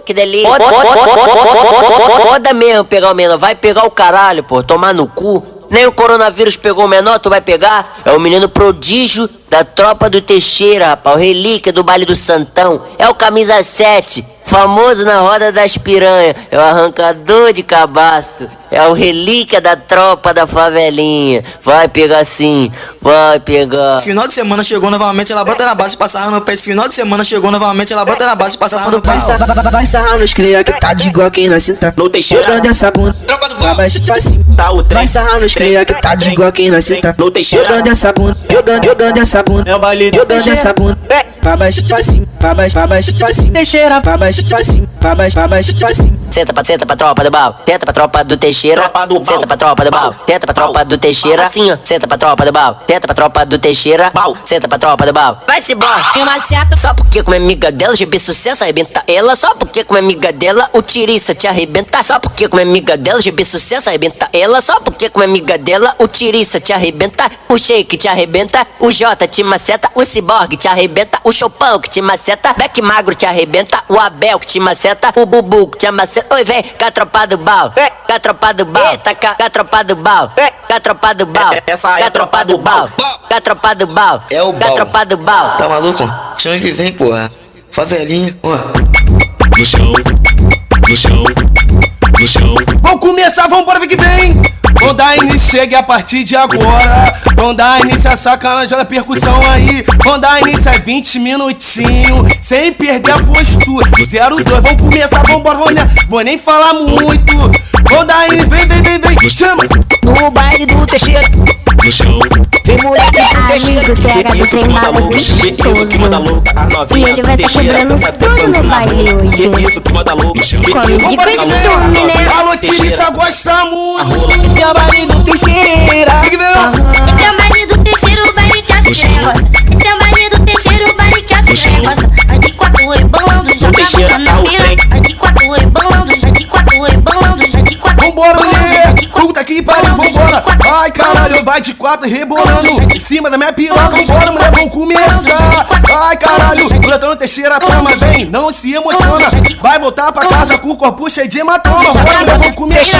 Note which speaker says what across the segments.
Speaker 1: que delícia. Foda mesmo pegar o menor. Vai pegar o caralho, pô. Tomar no cu. Nem o coronavírus pegou o menor, tu vai pegar? É o menino prodígio da tropa do Teixeira, rapaz. O relíquia do baile do Santão. É o camisa 7, famoso na roda das piranha. É o arrancador de cabaço. É o relíquia da tropa da favelinha. Vai pegar sim, vai pegar.
Speaker 2: Final de semana chegou novamente, ela bota na base, passava no pé. Final de semana chegou novamente, ela bota na base, passava no pé.
Speaker 3: Vai sarrar nos cria que tá de Glock na cinta.
Speaker 4: No Teixeira,
Speaker 3: jogando essa bunda pra baixo pra cima.
Speaker 4: tá o trem.
Speaker 3: Vai sarrar nos cria que tá de Glock na cinta.
Speaker 4: No Teixeira,
Speaker 3: Jogando essa bunda, jogando essa bunda.
Speaker 5: É o baile do
Speaker 3: Jogando essa bunda pra baixo pra cima, pra baixo pra cima.
Speaker 5: Teixeira,
Speaker 3: Pra baixo pra cima, pra baixo pra cima.
Speaker 1: Senta pra tropa do Bal. Senta pra tropa do Teixeira.
Speaker 4: Tropa do Bal.
Speaker 1: Senta pra tropa do Bal. Senta pra tropa do Teixeira. Assim, ó. Senta pra tropa do Bal. Senta pra tropa do Teixeira.
Speaker 4: Bal.
Speaker 1: Senta pra tropa do Bal. Vai-se embora. Tem uma seta. Só porque como é amiga dela, GB Sucesso arrebenta ela. Só porque como é amiga dela, o Tiriça te arrebenta. Só porque como é amiga dela, GB Sucesso arrebenta ela. Só porque como é amiga dela, o Tiriça te arrebenta. O Shake te arrebenta. O Jota te maceta. O Cyborg te arrebenta. O Chopão que te maceta. Beck Magro te arrebenta. O Abel que te maceta. O Bubu que te maceta. Oi, vem, com a tropa do Bal. Com a tropa do Bal. Eita, com a tropa do Bal. Com a tropa do Bal.
Speaker 4: Essa é a tropa do Bal.
Speaker 1: Com a tropa do Bal.
Speaker 2: É o
Speaker 1: Com a
Speaker 2: Bal.
Speaker 1: tropa do Bal.
Speaker 2: Tá maluco? Chama que vem, porra. Favelinha, ó.
Speaker 6: No chão, no chão, no chão.
Speaker 5: vamos começar, vambora, vem que vem. Vamos dar início, chegue a partir de agora. Vamos dar início a sacanagem, olha a percussão aí. Vamos dar início a 20 minutinhos, sem perder a postura. 02, vamos começar, vambora, vou nem falar muito. Vamos dar início, vem, chama.
Speaker 1: No baile do Teixeira.
Speaker 6: No chão,
Speaker 1: Vem moleque do Teixeira.
Speaker 7: Amigo, pega do trem maluco gostoso. E ele vai tá quebrando tudo no baile hoje.
Speaker 4: Isso que manda louco.
Speaker 7: Come de costume, né?
Speaker 5: Alô, Tiriça gosta muito. Esse é o baile do Teixeira. Vem que vem, ó.
Speaker 8: Esse é o baile do Teixeira, o baile que as mulheres gostam. Esse é o baile do Teixeira, o baile que as mulheres gostam. As de 4 rebolando, já tá na pira. As de 4 rebolando, já de 4 rebolando, já de 4.
Speaker 5: Vambora, mulher! Puta que pariu, vambora! Ai, caralho, vai de 4 rebolando em cima da minha piroca. Vambora, mulher, vamos começar! Ai, caralho, brotando Teixeira, toma, vem, não se emociona. Vai voltar pra casa com o corpo cheio de hematoma. Vambora, mulher, vamos começar!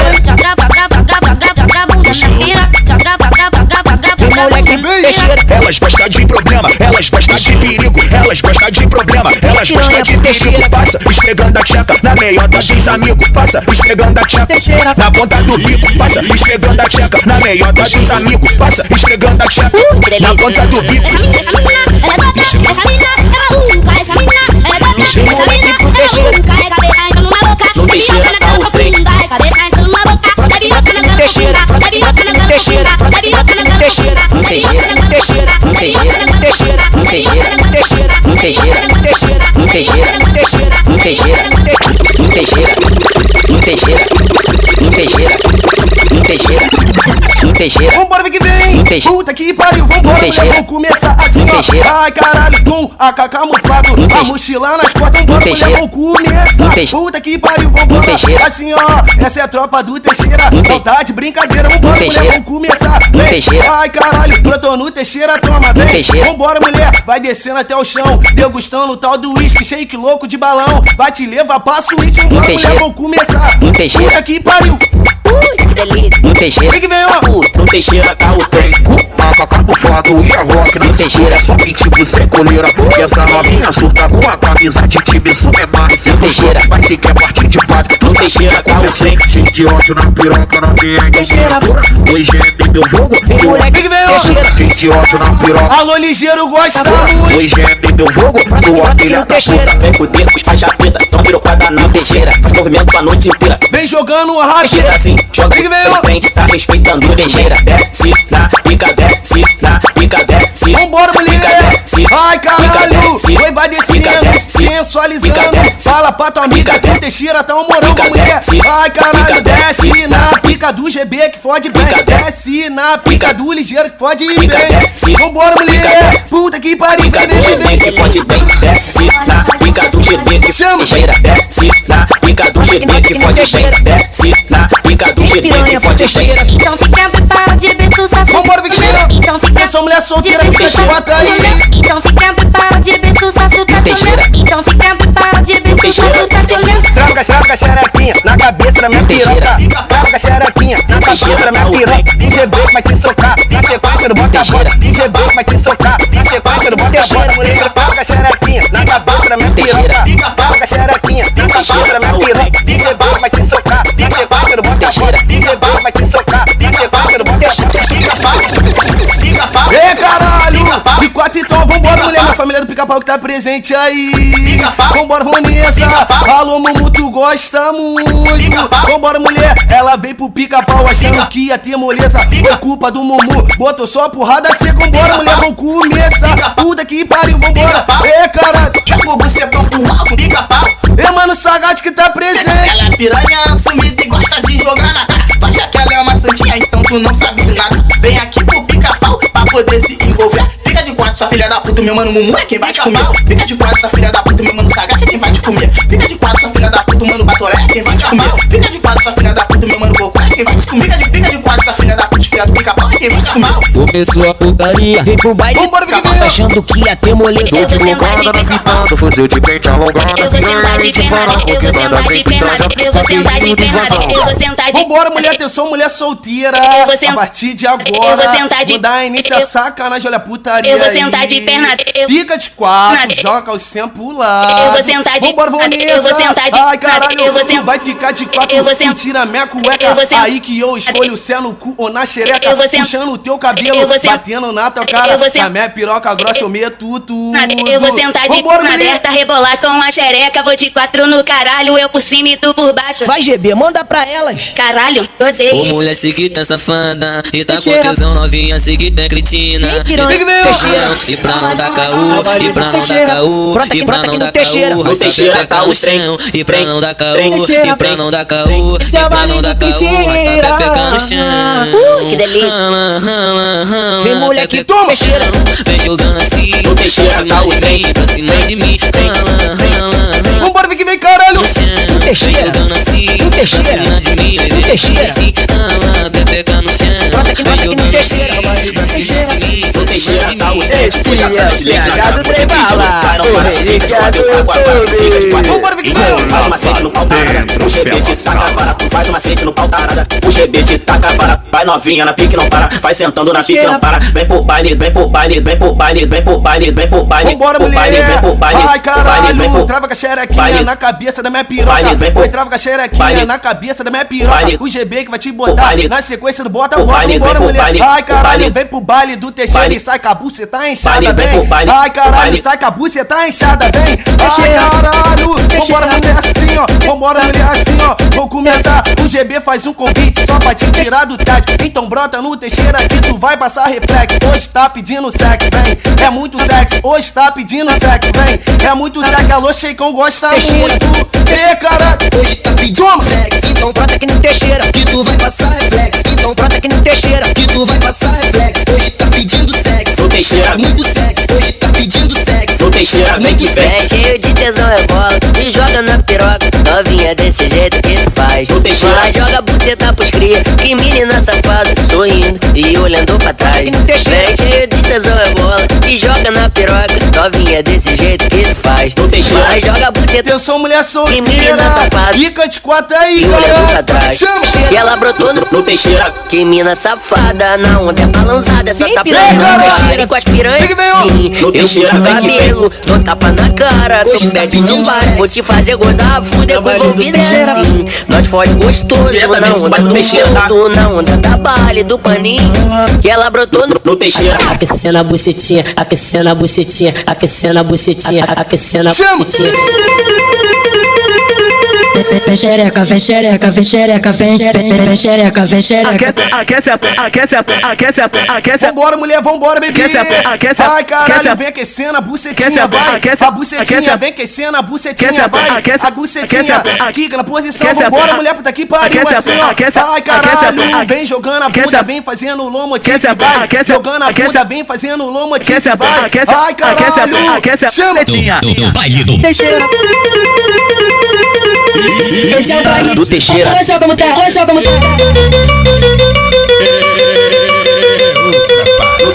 Speaker 1: Moleque do Teixeira.
Speaker 6: elas gostam de problema, elas gostam de perigo, elas gostam de problema, elas gostam de perigo. Passa esfregando a tcheca na meiota dos amigos, passa esfregando a tcheca na ponta do bico, passa esfregando a tcheca na meiota dos amigos, passa esfregando a tcheca na ponta do bico.
Speaker 8: Essa mina, ela é doida, essa mina é maluca, essa mina é doida, essa mina é maluca, é cabeça entrando na boca,
Speaker 4: No Teixeira tá o trem.
Speaker 8: é cabeça entrando na boca, é biroca na cama profunda, é biroca na cama profunda, é biroca na cama profunda,
Speaker 1: No Teixeira, no Teixeira, no Teixeira, no Teixeira, no Teixeira, no Teixeira, no Teixeira, no Teixeira, no Teixeira, no Teixeira, no Teixeira, no Teixeira, no Teixeira, no Teixeira, no Teixeira, no Teixeira.
Speaker 5: Vambora, vem que vem!
Speaker 1: No Teixeira.
Speaker 5: Puta que pariu, vambora, mulher,
Speaker 1: Teixeira.
Speaker 5: vamos começar assim,
Speaker 1: No Teixeira.
Speaker 5: ó. Ai, caralho, com AK camuflado, a
Speaker 1: Teixeira.
Speaker 5: mochila nas costas, vambora, mulher,
Speaker 1: Teixeira.
Speaker 5: vamos começar.
Speaker 1: No Teixeira.
Speaker 5: Puta que pariu, vambora,
Speaker 1: Teixeira.
Speaker 5: assim, ó. Essa é a tropa do Teixeira, não
Speaker 1: Teixeira.
Speaker 5: tá de brincadeira, vambora, mulher,
Speaker 1: Teixeira.
Speaker 5: vamos começar. Vem.
Speaker 1: Teixeira.
Speaker 5: Ai, caralho, brotou no Teixeira, toma, vem.
Speaker 1: Teixeira.
Speaker 5: Vambora, mulher, vai descendo até o chão, degustando o tal do uísque, shake louco de balão. Vai te levar pra suíte, vambora, mulher,
Speaker 1: Teixeira.
Speaker 5: vamos começar.
Speaker 1: No Teixeira.
Speaker 5: Puta que pariu,
Speaker 1: Que delícia. No Teixeira.
Speaker 5: vem que vem, ó.
Speaker 4: No Teixeira tá o trem.
Speaker 6: Mapa camuflado e a rock na
Speaker 1: Teixeira.
Speaker 6: cintura, somente você coleira. Essa novinha surta com a camisa de time, isso é mais sem
Speaker 1: Teixeira.
Speaker 6: Mas se quer partir de base, tu
Speaker 4: No
Speaker 6: sabe
Speaker 4: Teixeira
Speaker 6: que
Speaker 4: tá o
Speaker 6: começou.
Speaker 4: trem.
Speaker 6: Cheio de ódio na piroca, na minha cintura. Hoje é meu jogo,
Speaker 1: Moleque
Speaker 5: Vem que vem, ó.
Speaker 6: cheio de ódio na piroca.
Speaker 5: Alô, ligeiro, gosta muito.
Speaker 6: Hoje é meu jogo, sua filha
Speaker 1: no
Speaker 6: da
Speaker 1: Teixeira.
Speaker 6: puta.
Speaker 4: Vem fuder os faixa preta, tão pirocada na Teixeira. Faz movimento a noite inteira.
Speaker 5: Vem jogando a rápida.
Speaker 4: Chega assim, joga
Speaker 5: Vem que vem,
Speaker 4: os
Speaker 5: ó.
Speaker 4: trem, tá respeitando o Teixeira. Desce na pica, desce na pica, desce.
Speaker 5: Vambora, mulher.
Speaker 4: desce.
Speaker 5: Ai, caralho.
Speaker 4: desce.
Speaker 5: Oi, vai descendo,
Speaker 4: Pica, desce.
Speaker 5: sensualizando.
Speaker 4: Pica, desce.
Speaker 5: Fala pra tua amiga
Speaker 4: Pica,
Speaker 5: que o
Speaker 4: desce.
Speaker 5: Teixeira tá um morão,
Speaker 4: Pica,
Speaker 5: mulher.
Speaker 4: desce.
Speaker 5: Ai, caralho,
Speaker 4: Pica,
Speaker 5: desce
Speaker 4: desce.
Speaker 5: na pica do GB que fode bem.
Speaker 4: Pica,
Speaker 5: Desce na pica
Speaker 4: Pica.
Speaker 5: do ligeiro que fode
Speaker 4: Pica,
Speaker 5: bem.
Speaker 4: desce.
Speaker 5: Vambora, mulher.
Speaker 4: Pica, desce.
Speaker 5: Puta que pariu.
Speaker 4: Pica do GB que fode bem. Desce na pica do GB que
Speaker 5: Chama.
Speaker 4: Teixeira. Desce na pica do GB que fode bem. Desce na pica do GB que fode bem.
Speaker 8: Então fica preparado de ver sucesso.
Speaker 5: Vambora, Victoria.
Speaker 8: Então fica
Speaker 5: Essa mulher solteira fica chibata aí.
Speaker 8: Então fica preparado de ver sucesso, tá te olhando. Então fica preparado de ver sucesso, tá te olhando.
Speaker 5: Joga xerequinha na cabeça da minha piroca. Joga xerequinha na cabeça da minha piroca. DJ Break vai te socar na sequência do bota-bota. DJ Break vai te socar na sequência do bota-bota. Mulher, joga xerequinha na cabeça da minha piroca. Joga xerequinha na cabeça da minha piroca. DJ Break vai te socar na sequência do bota-bota. DJ Break vai te socar na sequência do bota-bota. Ei, caralho! De 4 então, vambora, mulher. Minha família do Pica-Pau que tá presente aí. Vambora, Vanessa. Alô, Mumu, tu gosta muito. Vambora, mulher. Ela veio pro Pica-Pau achando que ia ter moleza. Foi culpa do Mumu. Botou só a porrada seca. Vambora, mulher, vamos começar. Puta que pariu, vambora. Ei, caralho.
Speaker 9: Joga você tão pro alto, Pica-Pau.
Speaker 5: Ei, mano, Sagate que tá presente.
Speaker 9: Ela é piranha sumida e gosta de jogar na cara. Tu acha que ela é uma santinha, então tu não sabe de nada. Vem aqui pro Pica-Pau pra poder se envolver. Fica de quatro, sua filha da puta, meu mano Mumu é quem vai te comer. Fica de quatro, sua filha da puta, meu mano Sagate é quem vai te comer. Fica de quatro, sua filha da puta, mano Batoré é quem vai te comer. Fica de quatro, sua filha da puta, meu mano Coco é quem vai te comer. Fica de quatro, sua filha da puta, filha do Pica-Pau é quem vai te comer.
Speaker 3: Começou a putaria, vem pro baile,
Speaker 5: Vambora, Pica-Pau.
Speaker 3: achando que ia ter moleza.
Speaker 7: Eu vou sentar de picapau,
Speaker 6: fuzil de pente alongado.
Speaker 7: eu vou sentar de pernada, eu vou sentar de pernada, eu vou sentar de pernada, eu vou sentar de...
Speaker 5: Vambora, mulher, atenção, mulher solteira.
Speaker 7: Eu vou
Speaker 5: A partir de agora,
Speaker 7: eu vou sentar de-
Speaker 5: vou dar início a sacanagem, olha a putaria
Speaker 7: Eu vou
Speaker 5: aí.
Speaker 7: sentar de perna, eu-
Speaker 5: Fica de quatro,
Speaker 7: Nada.
Speaker 5: joga o sempre lá.
Speaker 7: Eu vou sentar de-
Speaker 5: Vambora,
Speaker 7: eu vou sentar de-
Speaker 5: Ai, caralho,
Speaker 7: eu vou
Speaker 5: tu
Speaker 7: sentar-
Speaker 5: vai ficar de quatro.
Speaker 7: eu vou
Speaker 5: Tu
Speaker 7: sentar-
Speaker 5: tira minha cueca,
Speaker 7: eu vou sentar-
Speaker 5: aí que eu escolho se é no cu ou na xereca.
Speaker 7: Eu vou sentar-
Speaker 5: Puxando o teu cabelo,
Speaker 7: eu vou sentar-
Speaker 5: batendo na tua cara.
Speaker 7: eu vou sentar-
Speaker 5: Na minha piroca grossa eu meto tudo.
Speaker 7: Eu vou sentar de
Speaker 5: Vambora,
Speaker 7: perna
Speaker 5: mulher.
Speaker 7: aberta, rebolar com a xereca. Vou de 4 no caralho, eu por cima e tu por baixo.
Speaker 3: Vai, GB, manda pra elas.
Speaker 7: Caralho, gozei.
Speaker 10: Ô mulher, se que tá safada. E tá com
Speaker 3: Teixeira.
Speaker 10: tesão novinha, se que tá cretina.
Speaker 3: Piranha.
Speaker 5: Tem que ver,
Speaker 3: Teixeira.
Speaker 10: E pra não dar caô, e pra não dar
Speaker 3: Teixeira.
Speaker 10: caô,
Speaker 3: Brota aqui,
Speaker 10: e pra
Speaker 3: brota
Speaker 10: não
Speaker 3: aqui
Speaker 10: dar
Speaker 3: no Teixeira.
Speaker 10: caô,
Speaker 4: No
Speaker 10: vai
Speaker 4: Teixeira
Speaker 10: saber
Speaker 4: tá
Speaker 10: pegar
Speaker 4: o
Speaker 10: no
Speaker 4: trem.
Speaker 10: chão. E pra não dar caô,
Speaker 3: Teixeira.
Speaker 10: e pra não dar caô,
Speaker 3: Esse é
Speaker 10: e
Speaker 3: o
Speaker 10: pra
Speaker 3: baile
Speaker 10: não
Speaker 3: do
Speaker 10: dar caô,
Speaker 3: Teixeira.
Speaker 10: arrasta pepeca no chão.
Speaker 1: que delícia.
Speaker 3: Vem, mulher, que
Speaker 10: pepeca no
Speaker 3: Teixeira.
Speaker 10: chão. Vem jogando assim,
Speaker 4: No Teixeira
Speaker 10: pra cima
Speaker 4: tá o
Speaker 10: de
Speaker 4: trem.
Speaker 10: mim, pra cima de mim.
Speaker 5: Vambora, vem que vem, caralho.
Speaker 10: Vem
Speaker 3: Teixeira.
Speaker 10: jogando assim,
Speaker 3: No
Speaker 10: pra
Speaker 3: Teixeira.
Speaker 10: cima de mim.
Speaker 3: No Teixeira.
Speaker 10: Pepeca no chão.
Speaker 3: Brota aqui,
Speaker 10: Vem
Speaker 3: brota aqui no
Speaker 10: jogando
Speaker 3: Teixeira.
Speaker 10: assim, pra cima de mim.
Speaker 4: No Teixeira tá o
Speaker 2: Esse é o PH do Trem Bala, o relíquia do YouTube.
Speaker 5: Vambora, vem que vem.
Speaker 4: Faz macete no pau tarada, o GB te taca a vara, tu faz macete no pau tarada, o GB te taca a vara, vai novinha na pique não para, vai sentando na pique não para, vem pro baile, vem pro baile, vem pro baile, vem pro baile, vem pro baile,
Speaker 5: Vambora,
Speaker 4: pro baile,
Speaker 5: mulher.
Speaker 4: vem pro baile,
Speaker 5: Ai,
Speaker 4: pro baile, vem
Speaker 5: caralho.
Speaker 4: pro
Speaker 5: Trava com a xerequinha
Speaker 4: baile.
Speaker 5: na cabeça da minha piroca.
Speaker 4: Baile, vem pro-
Speaker 5: Oi, trava com a xerequinha
Speaker 4: baile.
Speaker 5: na cabeça da minha piroca.
Speaker 4: Baile.
Speaker 5: O GB que vai te
Speaker 4: Pro
Speaker 5: botar
Speaker 4: baile.
Speaker 5: na sequência do bota,
Speaker 4: Pro
Speaker 5: bota,
Speaker 4: baile,
Speaker 5: vambora,
Speaker 4: vem pro
Speaker 5: mulher.
Speaker 4: baile.
Speaker 5: Ai,
Speaker 4: Pro
Speaker 5: caralho,
Speaker 4: baile.
Speaker 5: vem pro baile do Teixeira
Speaker 4: Baile.
Speaker 5: e sai com a buceta inchada,
Speaker 4: Baile, vem
Speaker 5: vem.
Speaker 4: pro baile.
Speaker 5: Ai,
Speaker 4: Pro
Speaker 5: caralho,
Speaker 4: baile.
Speaker 5: sai com a buceta inchada, vem. Ai,
Speaker 3: Teixeira.
Speaker 5: caralho. Vambora,
Speaker 3: Teixeira.
Speaker 5: mulher, assim, ó. Vambora, mulher, assim, ó. Vou começar. O GB faz um convite só pra te tirar do tag. Então brota no Teixeira que tu vai passar reflexo. Hoje tá pedindo sexo, vem. É muito sexo. Hoje tá pedindo sexo, vem. É muito sexo. Alô, Sheikão gosta
Speaker 3: Teixeira.
Speaker 5: muito. Ê, caralho.
Speaker 10: Hoje tá pedindo sexo, então
Speaker 3: Brota aqui no Teixeira.
Speaker 10: que tu vai passar reflexo, então
Speaker 3: Brota aqui no Teixeira.
Speaker 10: que tu vai passar reflexo. Hoje tá pedindo sexo,
Speaker 4: No Teixeira,
Speaker 10: muito sexo. Hoje tá pedindo sexo,
Speaker 4: no Teixeira, vem que vem.
Speaker 1: É cheio de tesão, é bola. E joga na piroca. Novinha desse jeito que tu faz.
Speaker 4: No Teixeira.
Speaker 1: Vai, joga a buceta pros cria. Que menina safada. Sorrindo e olhando pra trás.
Speaker 3: aqui no Teixeira.
Speaker 1: Vem cheio de tesão, é bola. E joga na piroca. Novinha desse jeito que tu faz.
Speaker 4: No Teixeira.
Speaker 1: Vai, joga a buceta
Speaker 5: Atenção, mulher
Speaker 1: Que
Speaker 5: solteira.
Speaker 1: menina safada.
Speaker 5: Fica de quatro aí,
Speaker 1: e olhando pra
Speaker 5: cara.
Speaker 1: trás.
Speaker 5: Chama.
Speaker 1: E ela brotou
Speaker 4: No Teixeira,
Speaker 1: Que mina safada, na onda é balançada, só
Speaker 3: Vem,
Speaker 1: tá
Speaker 3: piranha,
Speaker 1: planando
Speaker 5: caralho.
Speaker 1: Teixeira com as piranhas.
Speaker 5: Vem que vem, ó.
Speaker 1: Sim,
Speaker 4: No
Speaker 1: eu
Speaker 4: Teixeira,
Speaker 1: puxo o
Speaker 4: vem que vem.
Speaker 1: cabelo, dou tapa na cara,
Speaker 10: Hoje
Speaker 1: tu
Speaker 10: tá
Speaker 1: mete no
Speaker 10: pedindo
Speaker 1: bar,
Speaker 10: sexo.
Speaker 1: vou te fazer gozar, fuder com envolvido é assim. Nós foge gostoso,
Speaker 4: Diretamente
Speaker 1: na
Speaker 4: do
Speaker 1: onda
Speaker 4: baile do
Speaker 1: do
Speaker 4: Teixeira, tá?
Speaker 1: mundo, na onda da baile, do paninho. E ela brotou
Speaker 4: no Teixeira,
Speaker 7: Aquecendo a bucetinha, aquecendo a bucetinha, aquecendo a bucetinha, aquecendo a
Speaker 5: Chama.
Speaker 7: bucetinha.
Speaker 11: Vem xereca, vem xereca, vem xereca, vem xereca, vem xereca.
Speaker 3: Aquece
Speaker 5: Vambora, mulher, vambora, bebê.
Speaker 3: Aquece a-
Speaker 5: Ai, caralho,
Speaker 3: aquece a-
Speaker 5: vem aquecendo a bucetinha,
Speaker 3: aquece a-
Speaker 5: vai.
Speaker 3: aquece
Speaker 5: A
Speaker 3: a-
Speaker 5: bucetinha,
Speaker 3: aquece a-
Speaker 5: vem aquecendo a bucetinha,
Speaker 3: aquece a-
Speaker 5: vai.
Speaker 3: aquece a-
Speaker 5: A bucetinha,
Speaker 3: aquece a-
Speaker 5: quica na posição,
Speaker 3: aquece a-
Speaker 5: vambora, mulher, puta que pariu,
Speaker 3: aquece a-
Speaker 5: assim, ó.
Speaker 3: aquece a-
Speaker 5: Ai, caralho,
Speaker 3: aquece a-
Speaker 5: vem jogando a
Speaker 3: aquece
Speaker 5: bunda,
Speaker 3: a-
Speaker 5: vem fazendo o lomo
Speaker 3: aquece a-
Speaker 5: vai.
Speaker 3: aquece a-
Speaker 5: Jogando a
Speaker 3: aquece
Speaker 5: bunda,
Speaker 3: a-
Speaker 5: vem fazendo o lomo
Speaker 3: aquece a-
Speaker 5: vai.
Speaker 3: aquece a-
Speaker 5: Ai, caralho,
Speaker 3: aquece a
Speaker 5: chama.
Speaker 3: bucetinha.
Speaker 11: Teixeira. Esse é o baile.
Speaker 4: do Teixeira.
Speaker 11: Olha só como tá, olha só como tá.
Speaker 4: No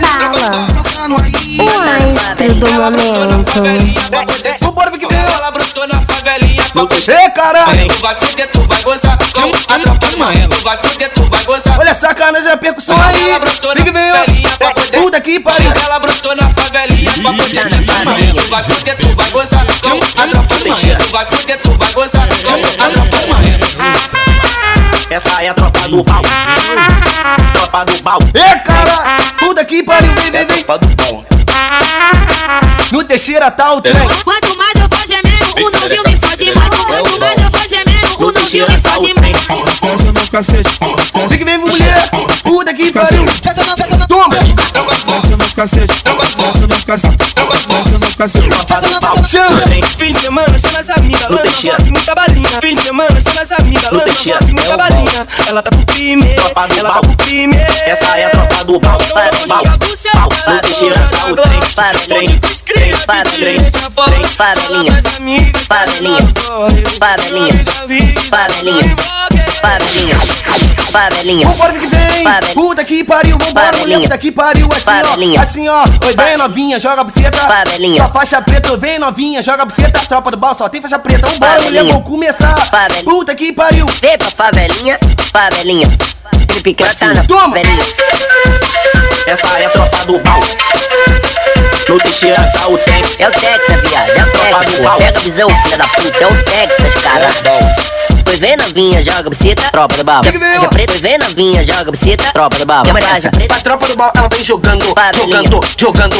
Speaker 7: bala. O maestro do momento.
Speaker 5: Vambora, que vem.
Speaker 2: Ela brotou na favelinha.
Speaker 5: Ei, caralho.
Speaker 2: Tu vai fuder, tu vai gozar. Com a tropa do mano. Tu vai fuder, tu vai gozar.
Speaker 5: Olha a sacanagem da percussão aí.
Speaker 2: Ela brotou
Speaker 5: Que vem, ó. Puta que pariu.
Speaker 2: Ela brotou na favelinha. Pra poder sentar na mão. Tu vai fuder, tu vai gozar. Com a tropa do mano. Tu vai fuder, tu vai gozar. Com a tropa do mano.
Speaker 4: Essa é a tropa do pau. Tropa do pau.
Speaker 5: Ei, cara. Puta que pariu. Vem.
Speaker 10: Tropa do pau.
Speaker 5: No Teixeira tá o trem.
Speaker 12: Quanto mais eu vou gemendo, o novinho me fode mais. Quanto mais eu vou gemendo, o novinho me fode mais.
Speaker 2: Dança no cacete.
Speaker 5: Tem que ver mulher. Puta que pariu. Toma.
Speaker 2: Dança no cacete. Dança no cacete. Dança no cacete.
Speaker 5: Chama.
Speaker 2: Fim de semana, chama as amigas.
Speaker 4: No Teixeira.
Speaker 2: Muita balinha. Fim de semana, chama as amigas.
Speaker 4: No Teixeira.
Speaker 2: Muita balinha. Ela tá pro crime.
Speaker 4: Tropa do
Speaker 2: Ela tá
Speaker 4: pau.
Speaker 2: pro crime.
Speaker 4: Essa é a tropa do pau. Pau. No Teixeira tá o trem. Trem.
Speaker 1: Favelinha,
Speaker 5: Vambora que vem. Puta que pariu. Vambora, puta que pariu. Assim ó. Oi, vem novinha, joga a buceta. Só faixa preta, vem novinha, joga a buceta. Tropa do bal, só tem faixa preta. Vambora, mulher, vamos começar. Puta que pariu.
Speaker 1: vem pra favelinha. Ele pica tá na favelinha.
Speaker 4: Essa é a tropa do pau. No Teixeira tá o trem.
Speaker 1: É o Texas, viado, é o Texas, pô. Pega a visão, filha da puta, é o Texas, cara. Pois vem novinha, joga buceta, tropa do bal. Já preta, vem novinha, joga buceta, tropa do bal. Já preta,
Speaker 5: A tropa do bal, ela vem jogando. Jogando.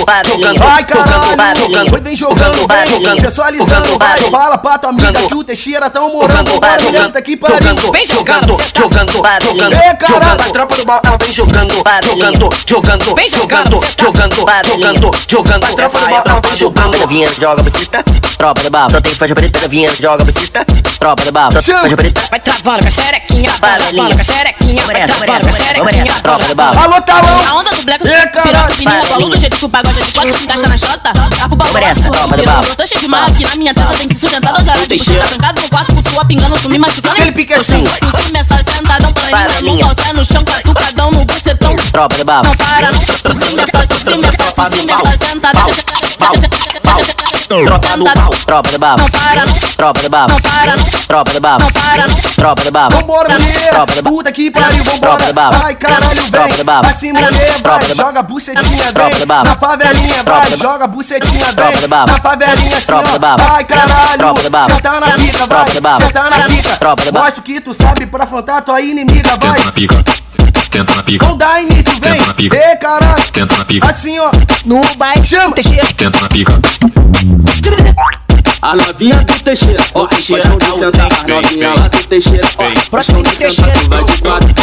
Speaker 5: Ai, caralho. Jogando. Vem jogando. Sensualizando. Fala pra tua amiga que o Teixeira tão morando. Puta que pariu.
Speaker 12: Vem jogando.
Speaker 5: Ei, caralho.
Speaker 10: A tropa do mal, ela vem jogando.
Speaker 12: Vem jogando.
Speaker 10: Jogando. A tropa do mal, ela vem jogando.
Speaker 1: novinha, joga buceta, tropa do bal. Só tem faixa preta, novinha, joga buceta, tropa do bal. Faixa preta,
Speaker 12: Vai travando com a xerequinha, vai travando com a xerequinha, vai travando com a xerequinha,
Speaker 1: tropa do bal.
Speaker 5: Alô, Talão.
Speaker 12: A onda do black, piroca, fininho, falou do jeito que o pagode é de quatro, se encaixa na chota. Tá pro baú, eu tô cheio de marra aqui na minha teta, tem que sustentar 2 horas de buceta. Trancado no quarto com sua pingando, tu me machucando.
Speaker 5: Aquele pique assim.
Speaker 12: Por cima é só sentadão, banho, não calça no chão, catucadão no bucetão.
Speaker 1: Tropa do bal.
Speaker 12: Não para, não. Por cima é só sentadão.
Speaker 4: Tropa do pau.
Speaker 1: Tropa do bal.
Speaker 12: Não para, não.
Speaker 1: Tropa do bal.
Speaker 12: Não para, não.
Speaker 1: Tropa do bal.
Speaker 12: Não para, não.
Speaker 1: Tropa do bal.
Speaker 5: Vambora, mulher.
Speaker 1: Tropa do bal.
Speaker 5: Puta que pariu,
Speaker 1: Tropa do bal.
Speaker 5: vambora. Ai, caralho,
Speaker 1: Tropa do
Speaker 5: vem.
Speaker 1: bal.
Speaker 5: Assim, mulher,
Speaker 1: Tropa
Speaker 5: vai.
Speaker 1: do bal.
Speaker 5: Joga bucetinha,
Speaker 1: Tropa do
Speaker 5: vem.
Speaker 1: bal.
Speaker 5: Na favelinha,
Speaker 1: Tropa
Speaker 5: vai.
Speaker 1: do bal.
Speaker 5: Joga bucetinha,
Speaker 1: Tropa
Speaker 5: vem.
Speaker 1: do bal.
Speaker 5: Na favelinha, assim,
Speaker 1: Tropa do
Speaker 5: ó.
Speaker 1: bal.
Speaker 5: Ai, caralho.
Speaker 1: Tropa do bal.
Speaker 5: Senta na pica,
Speaker 1: Tropa do bal.
Speaker 5: vai. Senta na pica.
Speaker 1: Tropa do bal.
Speaker 5: Mostra o que tu sabe pra afrontar tua inimiga, vai.
Speaker 13: Senta na pica. Senta na pica.
Speaker 5: Não dá início, vem.
Speaker 13: Senta na pica.
Speaker 5: Ei, caralho.
Speaker 13: Senta na pica.
Speaker 5: Assim, ó.
Speaker 12: No baile,
Speaker 5: Chama.
Speaker 12: Teixeira.
Speaker 13: Senta na pica.
Speaker 2: A novinha do Teixeira, ó,
Speaker 4: Teixeira
Speaker 2: pode
Speaker 4: tá
Speaker 2: não
Speaker 4: o
Speaker 2: sentar.
Speaker 4: trem.
Speaker 2: A novinha lá do Teixeira, ó,
Speaker 12: Próximo
Speaker 2: pode
Speaker 12: do
Speaker 2: não sentar.
Speaker 12: Teixeira.
Speaker 2: Tu vai de 4,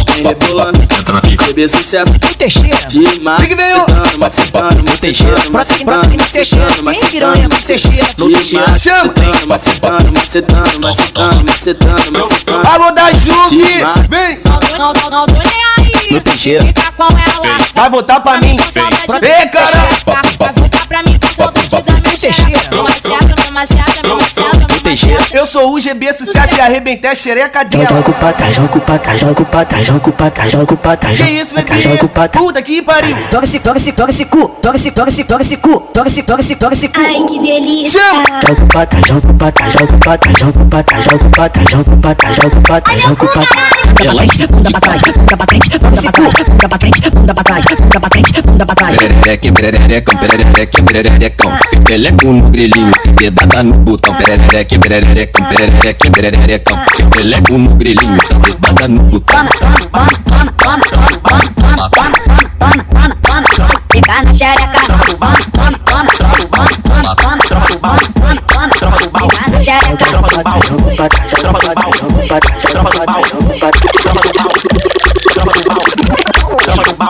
Speaker 2: vem rebolando.
Speaker 13: Senta na pica.
Speaker 2: Bebê sucesso
Speaker 12: Teixeira.
Speaker 2: demais.
Speaker 5: Tem que ver, ó.
Speaker 2: Macetando,
Speaker 4: Teixeira.
Speaker 12: Próximo aqui no Teixeira. Tem piranha no Teixeira.
Speaker 4: No Teixeira.
Speaker 5: Chama.
Speaker 2: Macetando.
Speaker 5: Alô da Juve. Vem.
Speaker 12: Não tô nem aí.
Speaker 4: No Teixeira.
Speaker 12: Fica com ela.
Speaker 5: Vai votar pra mim. Ei, caralho.
Speaker 12: Vai voltar pra mim com saudade da minha Teixeira. Mamaceta.
Speaker 5: Eu sou o GB Sucesso e arrebentei a xereca dela.
Speaker 11: Jogo pra cá, jogo pra cá, jogo pra cá, jogo pra cá, jogo pra cá,
Speaker 5: Que
Speaker 11: jogo
Speaker 5: isso,
Speaker 11: pra cá,
Speaker 5: bebê?
Speaker 11: jogo pra cá.
Speaker 5: Puta que pariu.
Speaker 11: Toca esse cu, toca esse cu.
Speaker 8: Ai, que delícia.
Speaker 5: Chama.
Speaker 11: Jogo pra cá, jogo pra cá, jogo pra cá, jogo pra cá, jogo pra cá, jogo pra cá, jogo pra cá, jogo pra cá. Bunda pra trás, bunda pra frente, bunda pra trás, bunda pra frente, bunda pra trás, bunda pra frente, bunda pra trás.
Speaker 13: Pererecão. Peleco no grilinho, dedada no botão. Pererecão. Peleco no grilinho, dedada no botão.
Speaker 7: Fica na xereca. Fica na xereca.
Speaker 11: Jogo pra cá, jogo pra cá, jogo pra cá, jogo pra cá, jogo pra cá, jogo pra cá.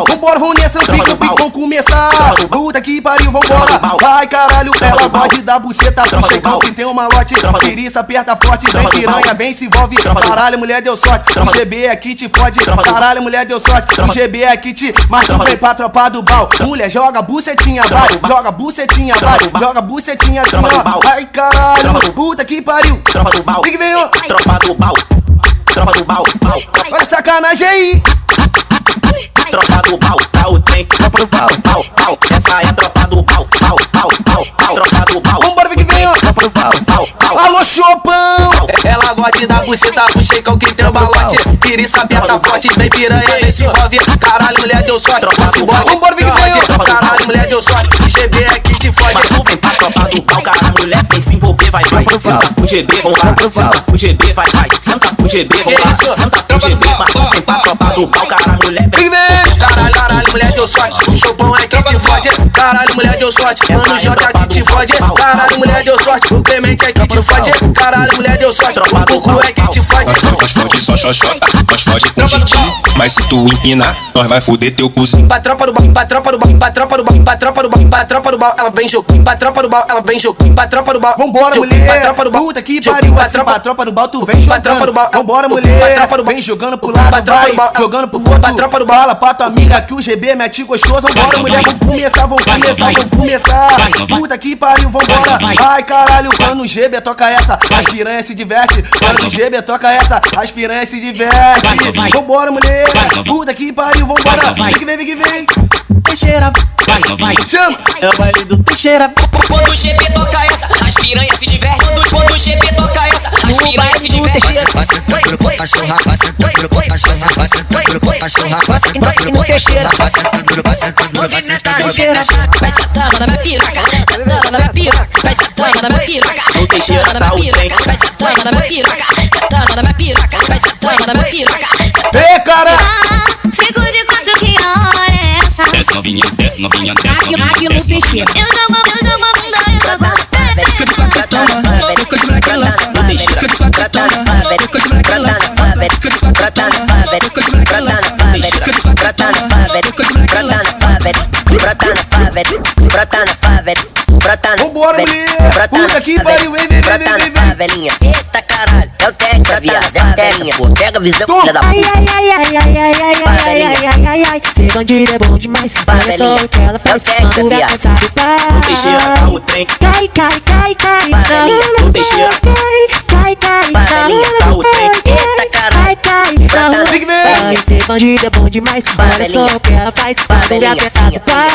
Speaker 5: Vambora, vamos nessa, pica, começar. Puta que pariu, vambora. Vai, caralho, ela pode dar buceta pro chegão que tem uma lote. Tiriça, aperta forte, vem piranha, vem se envolve. Caralho, mulher deu sorte, o GB aqui te fode. Caralho, mulher deu sorte, o GB aqui te... Mas tu vem pra tropa do bal. Mulher, joga bucetinha, vai. Joga bucetinha, vai. Joga bucetinha assim, ó. Ai, caralho, puta que pariu. Tem que ver, ó.
Speaker 4: Tropa do pau. Tropa do pau.
Speaker 5: Olha a sacanagem aí.
Speaker 4: Tropa do pau, tá o trem. Tropa do pau, pau, pau. Essa é a tropa do pau, pau, pau, pau, pau. Tropa do pau.
Speaker 5: Vambora, vem que vem, ó.
Speaker 4: Tropa do pau, pau, pau.
Speaker 5: Alô, Chopão.
Speaker 10: Ela gosta de dar buceta pro checão que tem o balote. Tiriça aperta forte, vem piranha, vem se envolve. Caralho, mulher deu sorte, esse bode.
Speaker 5: Vambora, vem que vem, ó.
Speaker 10: Caralho, mulher deu sorte, o GB é que te fode.
Speaker 4: Mas tu vem pra tropa do pau, caralho, mulher vem se envolver, vai, vai. Senta pro GB, vão lá. Senta pro GB, vai, vai. Senta pro GB, vão lá. Senta pro GB, mas tu vem pra tropa do pau, caralho, mulher vem.
Speaker 10: Caralho, caralho, mulher deu sorte, o Chopão é que te fode. Caralho, mulher deu sorte, mano J que te fode. Caralho, mulher deu sorte, o Clemente é que te fode. Caralho, mulher deu sorte, o Cucu é que te fode.
Speaker 6: Nós fode só xoxota, nós fode com jeitinho. Mas se tu empinar, nós vai foder teu cozinho.
Speaker 10: Pra tropa do baú, pra tropa do baú, pra tropa do baú, pra tropa do baú, pra tropa do baú, ela vem jogando. Pra tropa do baú, ela vem jogando. Pra tropa do baú,
Speaker 5: vambora, mulher.
Speaker 10: Pra tropa do baú,
Speaker 5: puta que pariu, assim, pra tropa do baú, tu vem jogando. Vambora, mulher.
Speaker 10: Pra tropa do baú,
Speaker 5: vem jogando pro lado, vai jogando pro outro. Pra tropa do baú, fala pra tua amiga que o GB mete gostoso. Vambora, mulher, vamos começar, vamos começar. Puta que pariu, vambora. Ai, caralho, quando o GB toca essa, as piranha se diverte. Quando o GB toca essa, as piranha se diverte. Vambora, mulher. Puta que pariu, vambora. Vem que vem, vem que vem.
Speaker 11: Teixeira,
Speaker 5: Chama.
Speaker 11: é o baile do Teixeira.
Speaker 1: Quando o GB toca essa, as piranhas se divertem. Quando o GB toca essa, as piranhas se divertem.
Speaker 11: Vai sentando no cachorra, vai sentando no cachorra, vai sentando no cachorra, vai sentando no Teixeira, vai sentando no Teixeira.
Speaker 1: Vai sentando na minha piroca, sentando na minha piroca, vai sentando na minha piroca,
Speaker 4: O Teixeira
Speaker 1: sentando na
Speaker 4: tá o
Speaker 1: minha
Speaker 4: trem.
Speaker 1: piroca, vai sentando na minha piroca, sentando na minha piroca, vai sentando na minha piroca.
Speaker 5: Ei, cara.
Speaker 8: Fico de quatro, que hora é essa?
Speaker 13: Desce novinha, desce novinha, desce novinha.
Speaker 12: Aqui no Teixeira.
Speaker 8: Eu jogo a bunda, eu jogo a
Speaker 1: Fica de quatro, toma, fica de moleque lança. Fica de quatro, toma, fica de moleque lança. Fica de quatro, toma, fica de moleque lança. Fica de quatro, toma, fica de moleque lança.
Speaker 5: Vambora, mulher. Puta que pariu, vem, vem, vem, vem, vem.
Speaker 1: Favelinha, eita caralho, é o Texa, viado, é o Texa, pô. Pega a visão, filha da puta.
Speaker 11: Ser bandido é bom demais. Olha só o que ela faz quando vai passar do
Speaker 4: O Teixeira tá o trem.
Speaker 11: cai, cai, cai, cai.
Speaker 4: O Teixeira
Speaker 11: Cai, cai,
Speaker 4: tá o trem.
Speaker 1: Eita caralho,
Speaker 5: Vem que vem.
Speaker 11: ser bandido é bom demais. Olha só o que ela faz quando vai passar do pai.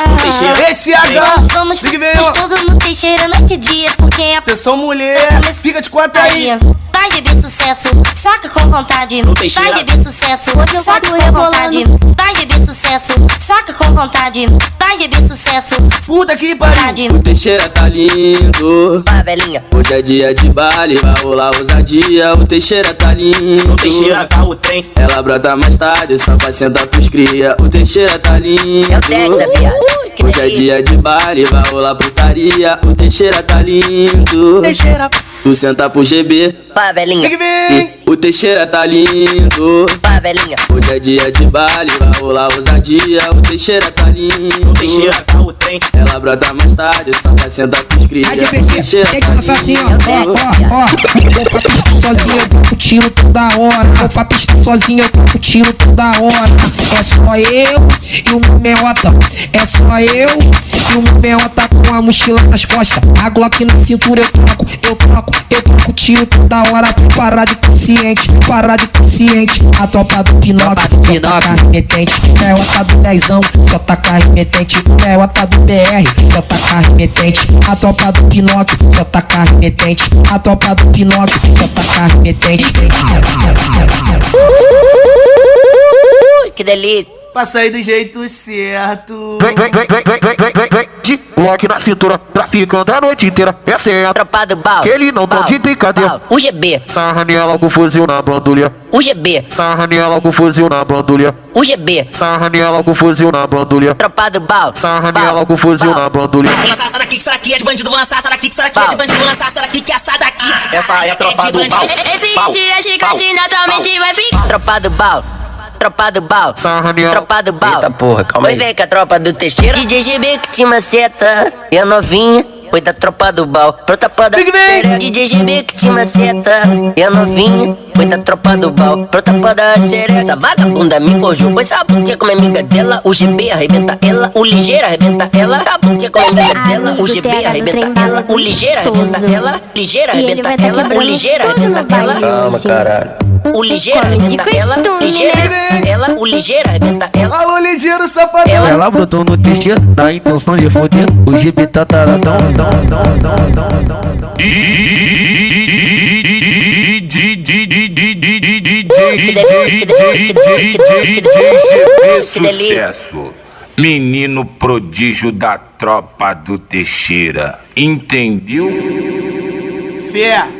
Speaker 5: Esse H.
Speaker 8: Vamos
Speaker 5: Vem que vem, ó.
Speaker 8: gostoso no Teixeira noite e dia, porque a
Speaker 5: Atenção, mulher. Fica de quatro aí.
Speaker 8: vai GB sucesso, saca com vontade.
Speaker 4: No
Speaker 8: Vai
Speaker 4: Teixeira.
Speaker 8: GB sucesso, saca com vontade. Vai GB sucesso, saca com vontade. Vai GB sucesso,
Speaker 5: Puta que pariu.
Speaker 8: vontade.
Speaker 10: O Teixeira tá lindo.
Speaker 1: favelinha,
Speaker 10: Hoje é dia de baile, vai rolar ousadia. O Teixeira tá lindo.
Speaker 4: O Teixeira tá o trem.
Speaker 10: Ela brota mais tarde, só pra sentar pros cria. O Teixeira tá lindo.
Speaker 1: é o Texa, viado. Que
Speaker 10: Hoje é
Speaker 1: delícia.
Speaker 10: dia de baile, vai rolar putaria. O Teixeira tá lindo.
Speaker 11: Teixeira,
Speaker 10: Tu senta pro GB.
Speaker 1: Favelinha,
Speaker 5: Vem que vem.
Speaker 10: O Teixeira tá lindo.
Speaker 1: favelinha,
Speaker 10: Hoje é dia de baile, vai rolar ousadia. O Teixeira tá lindo.
Speaker 4: O Teixeira tá o trem.
Speaker 10: Ela brota mais tarde, só pra sentar pros cria.
Speaker 3: Aí de
Speaker 10: O
Speaker 3: PT,
Speaker 10: Teixeira
Speaker 3: tem que
Speaker 10: tá
Speaker 3: passar assim, ó.
Speaker 10: lindo.
Speaker 3: Ó. Vou pra pista sozinho, eu troco tiro toda hora. Vou pra pista sozinho, eu troco tiro toda hora. É só eu e o meu meota. É só eu e o meu meota com a mochila nas costas. A Glock na cintura, eu troco tiro toda hora. Parar de consciente, parar de consciente. A tropa do Pinóquio, só taca remetente. Meota do Dezão, só taca remetente. Meota do BR, só taca remetente. A tropa do Pinóquio, só taca remetente. A tropa do Pinóquio, só taca remetente.
Speaker 1: que delícia.
Speaker 5: Pra sair do jeito certo.
Speaker 6: Vem, de Glock na cintura, traficando a noite inteira. Essa é a
Speaker 1: Tropa do Bal,
Speaker 6: que ele não tá
Speaker 1: Bal,
Speaker 6: de brincadeira.
Speaker 1: Bal. O GB,
Speaker 6: Sarra nela com fuzil na bandolha.
Speaker 1: o GB,
Speaker 6: Sarra nela com fuzil na bandolha.
Speaker 1: o GB.
Speaker 6: Sarra nela com fuzil na bandolha.
Speaker 1: Tropa do Bal,
Speaker 6: Sarra
Speaker 1: Bal,
Speaker 6: nela com fuzil
Speaker 1: Bal.
Speaker 6: na bandolha.
Speaker 4: Vou lançar essa daqui, que essa daqui é de bandido. Vou lançar essa daqui, que essa daqui é de bandido. Vou lançar essa daqui, que essa daqui. Essa é a tropa do pau.
Speaker 8: Esse dia gigante naturalmente vai ficar.
Speaker 1: Tropa do Bal, tropa do Bal,
Speaker 6: Sarra nela.
Speaker 1: tropa do Bal.
Speaker 10: Eita porra, calma aí.
Speaker 1: Pois vem com a tropa do Teixeira. DJ GB que te maceta, e a novinha foi da tropa do Bal. Pronta pra dar
Speaker 5: Vem que vem.
Speaker 1: xereca. DJ GB que te maceta, e a novinha foi da tropa do Bal. Pronta pra dar xereca. Essa vagabunda me forjou, pois sabe por que como é amiga dela? O GB arrebenta ela, o ligeiro arrebenta ela. Sabe por que como é amiga dela? O GB arrebenta ela, o ligeiro arrebenta ela. Ligeiro arrebenta ela, o ligeiro arrebenta ela.
Speaker 10: Calma, caralho.
Speaker 1: o ligeiro arrebenta ela, ligeiro, ela, o ligeiro arrebenta ela.
Speaker 5: Alô, ligeiro safadão.
Speaker 14: Ela brotou no teixeira na intenção de foder. O gibi tá taradão,
Speaker 6: Sucesso, menino prodígio da tropa do Teixeira, entendeu?
Speaker 5: Fé.